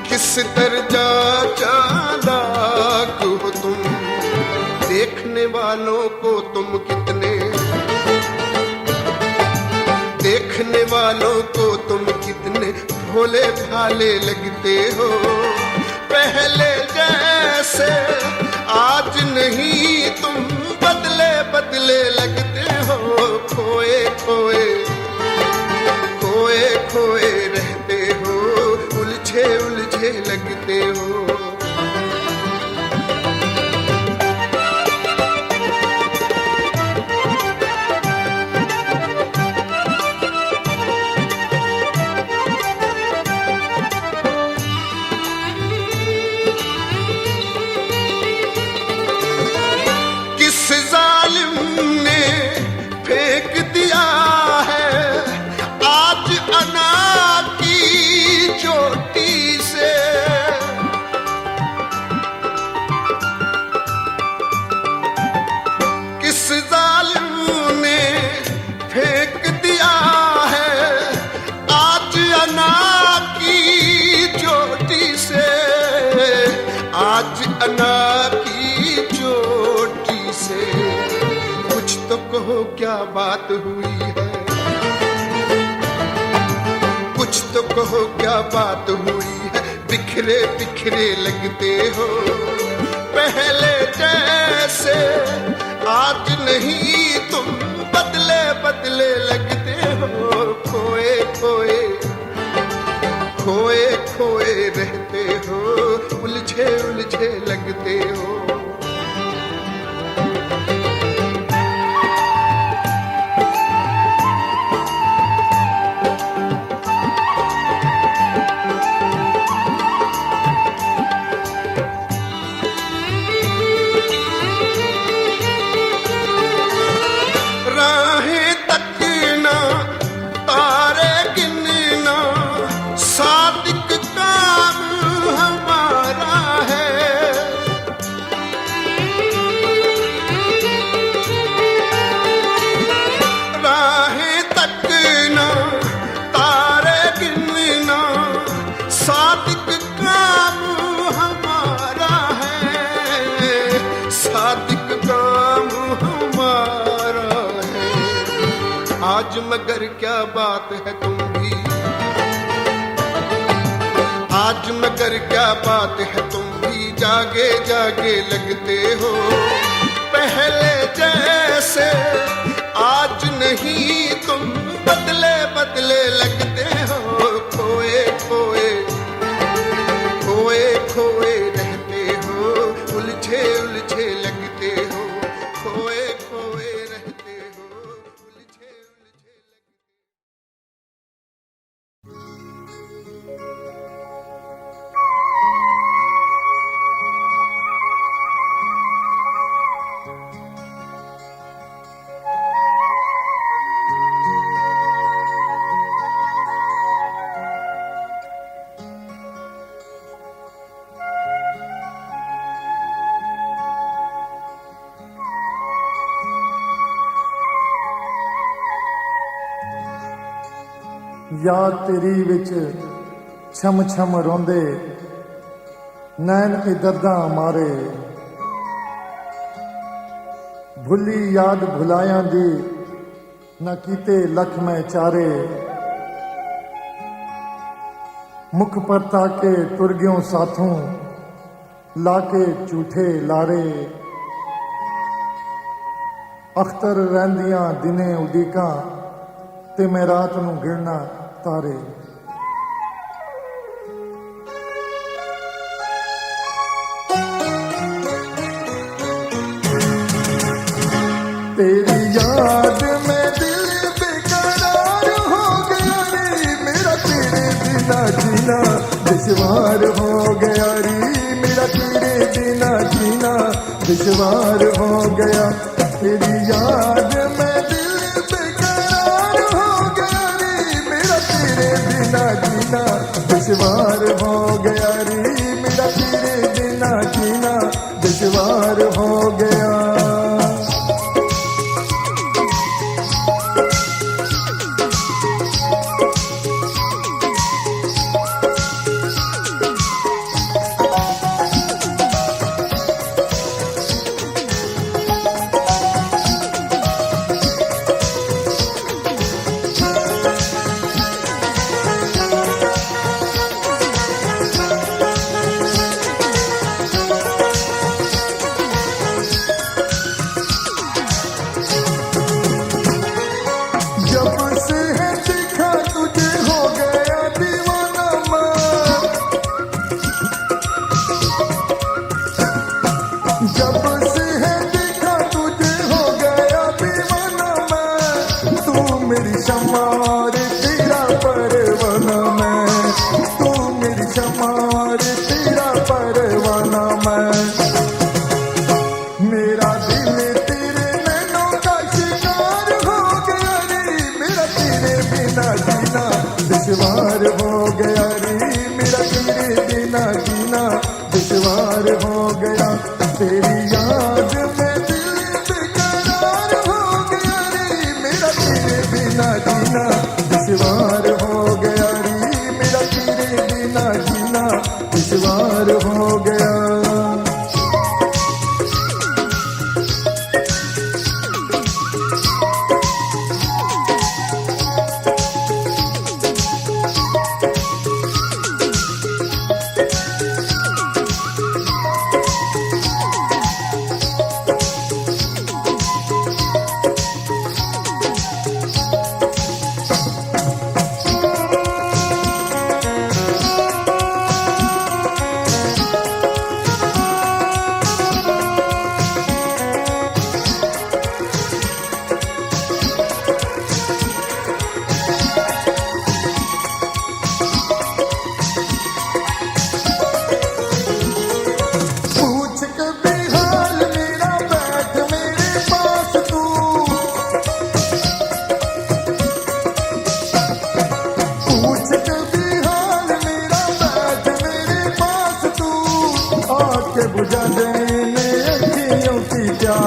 किस दर्जा चालाक हो तुम। देखने वालों को तुम कितने, देखने वालों को तुम कितने भोले भाले लगते हो, पहले जैसे आज नहीं तुम बदले बात हुई है, कुछ तो कहो क्या बात हुई है। बिखरे बिखरे लगते हो पहले जैसे, आज नहीं तुम बदले बदले लगते हो। खोए खोए खोए खोए रहते हो, उलझे उलझे लगते हो। राहें तकना तारे गिनना सादिक काम हमारा है। राहें तकना तारे गिनना सादिक काम हमारा है, सादिक काम हमारा है। आज मगर क्या बात है तुम भी, आज मगर क्या बात है तुम भी जागे जागे लगते हो पहले जैसे। आज नहीं तुम बदले बदले लगते हो। खोए खोए खोए खोए रहते हो, उलझे उलझे लगते हो। खोए खोए रहते हो, उलझे उलझे लगते हो। याद तेरी विच छम छम रोंदे नैन ए दर्दां मारे। भुली याद भुलायां दी न कीते लख मैं चारे। मुख पर ताके तुर गयो साथों लाके झूठे लारे। अख्तर रहंदियां दिने उदीकां ते मैं रात नूं गिणना तारे। तेरी याद में दिल बेकरार हो गया रे, मेरा तेरे बिना जीना दुश्वार हो गया रे। मेरा तेरे बिना जीना दुश्वार हो गया। तेरी याद में दिल बेकरार हो गया रे, मेरा तेरे बिना जीना दुश्वार हो गया रे। मेरा तेरे बिना जीना दुश्वार हो गया।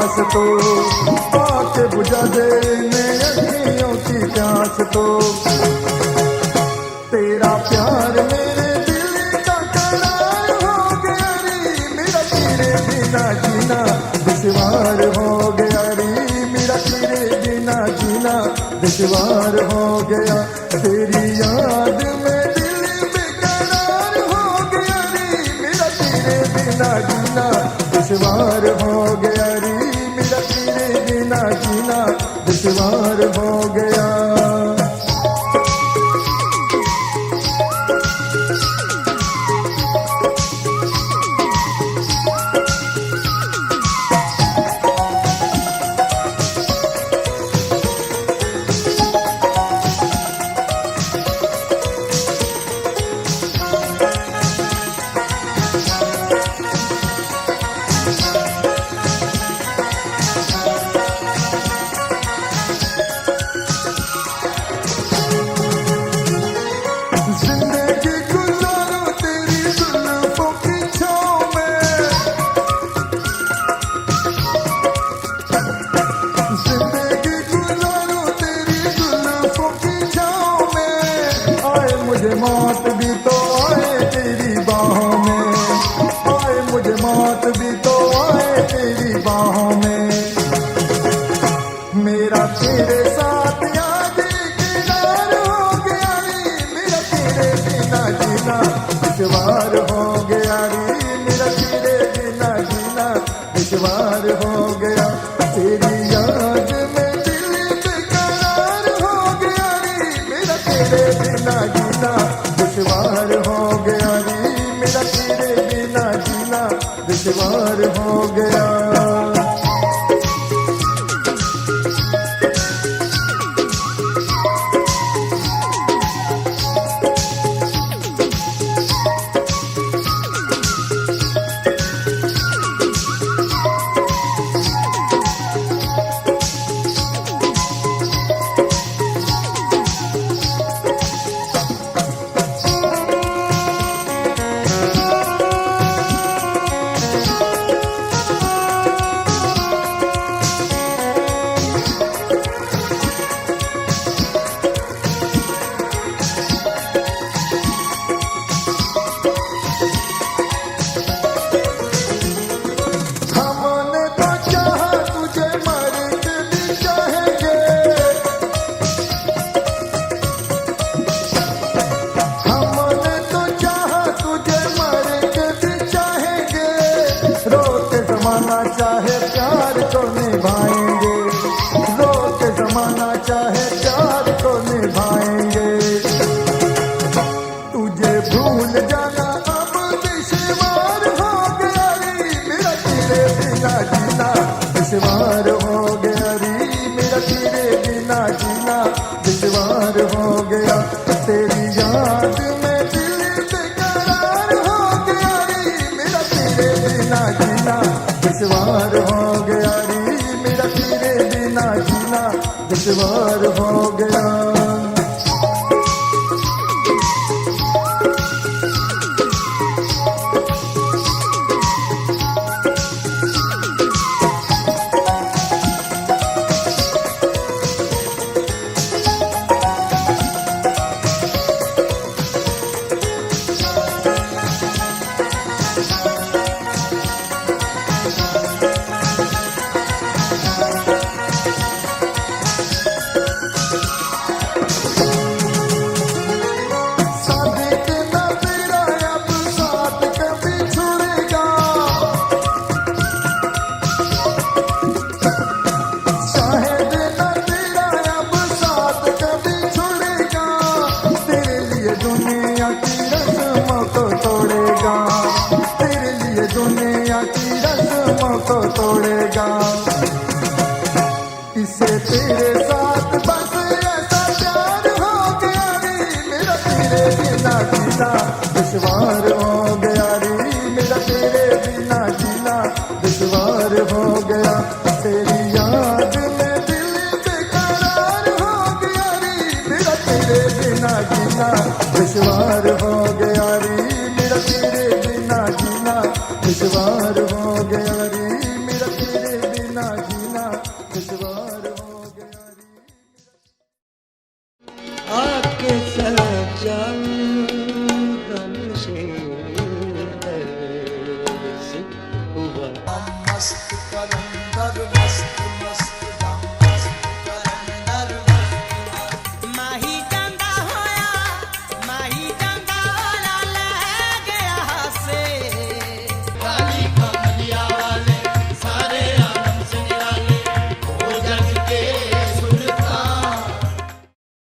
सांस तो, आके बुझा दे मेरी अखियों की प्यास तो। तेरा प्यार मेरे दिल का करार हो गया रे, मेरा तेरे बिना जीना दुश्वार हो गया रे, मेरा तेरे बिना जीना दुश्वार हो गया। तेरी याद में दिल बेकरार हो गया रे, मेरा तेरे बिना जीना दुश्वार हो गया रे, मेरा तेरे बिना जीना दुश्वार हो गया। जिंदगी गुजारो तेरी जुल्फों की छाँव में, जिंदगी गुजारो तेरी जुल्फों की छाँव में। आए मुझे मौत भी तो आए तेरी बाहों में, आए मुझे मौत भी तो आए तेरी बाहों में। मेरा तेरे साथ याद किनार हो गया रे, मेरा तेरे बिना जीना दुश्वार हो गया रे, मेरा तेरे बिना जीना दुश्वार हो गया। तेरी याद में दिल बेकरार हो गया रे, मेरा तेरे बिना जीना दुश्वार हो गया रे, मेरा तेरे बिना जीना दुश्वार हो गया। हमने तो चाहा तुझे मर के भी चाहेंगे, हमने तो चाहा तुझे मर के भी चाहेंगे। रोके जमाना चाहे प्यार को निभाएंगे, रोके जमाना चाहे प्यार को निभाएंगे। तुझे भूल जाना अब दुश्वार हो गया रे, मेरा तेरे बिना जीना दुश्वार हो गया रे, मेरा तेरे बिना जीना दुश्वार हो गया। तेरी याद में दिल बेकरार हो गया रे, मेरा तेरे बिना जीना दुश्वार हो गया रे, मेरा तेरे बिना जीना दुश्वार हो